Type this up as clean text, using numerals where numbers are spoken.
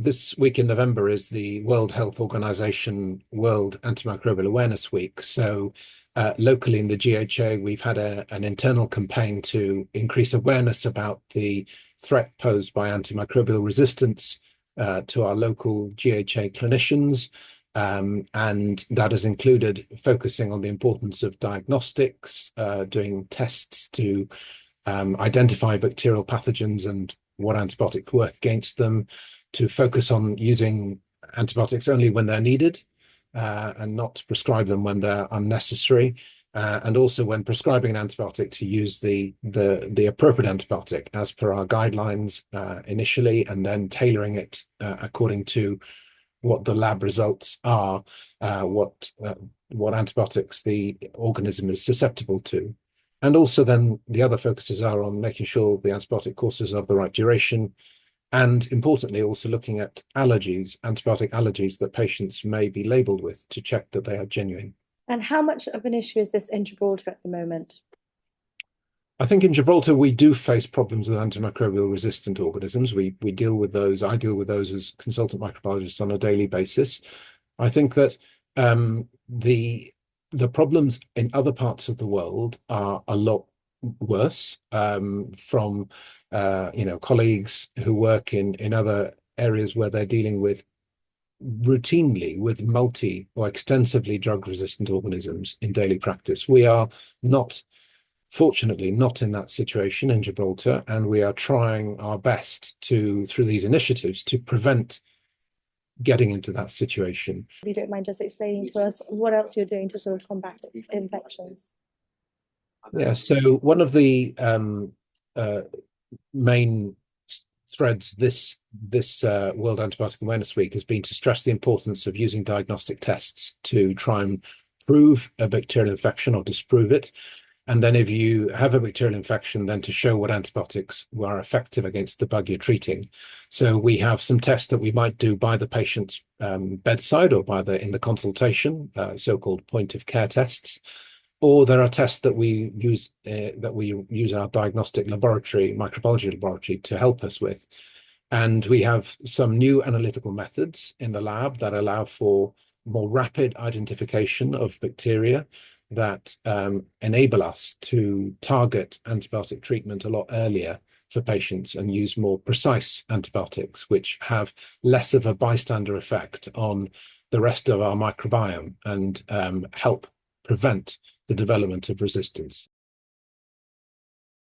This week in November is the World Health Organization World Antimicrobial Awareness Week. So locally in the GHA, we've had an internal campaign to increase awareness about the threat posed by antimicrobial resistance to our local GHA clinicians. And that has included focusing on the importance of diagnostics, doing tests to identify bacterial pathogens and what antibiotics work against them, to focus on using antibiotics only when they're needed and not to prescribe them when they're unnecessary. And also when prescribing an antibiotic to use the appropriate antibiotic as per our guidelines initially, and then tailoring it according to what the lab results are, what antibiotics the organism is susceptible to. And also then the other focuses are on making sure the antibiotic courses are of the right duration, and importantly, also looking at allergies, antibiotic allergies that patients may be labelled with to check that they are genuine. And how much of an issue is this in Gibraltar at the moment? I think in Gibraltar, we do face problems with antimicrobial resistant organisms. We deal with those. I deal with those as consultant microbiologist on a daily basis. I think that the problems in other parts of the world are a lot worse, from colleagues who work in other areas where they're dealing with routinely with multi or extensively drug resistant organisms in daily practice. We are fortunately not in that situation in Gibraltar, and we are trying our best through these initiatives, to prevent getting into that situation. If you don't mind just explaining to us what else you're doing to sort of combat infections. Yeah, so one of the main threads this World Antibiotic Awareness Week has been to stress the importance of using diagnostic tests to try and prove a bacterial infection or disprove it. And then if you have a bacterial infection, then to show what antibiotics are effective against the bug you're treating. So we have some tests that we might do by the patient's bedside or in the consultation, so-called point of care tests. Or there are tests that we use our diagnostic laboratory, microbiology laboratory, to help us with. And we have some new analytical methods in the lab that allow for more rapid identification of bacteria that enable us to target antibiotic treatment a lot earlier for patients and use more precise antibiotics, which have less of a bystander effect on the rest of our microbiome and help prevent the development of resistance.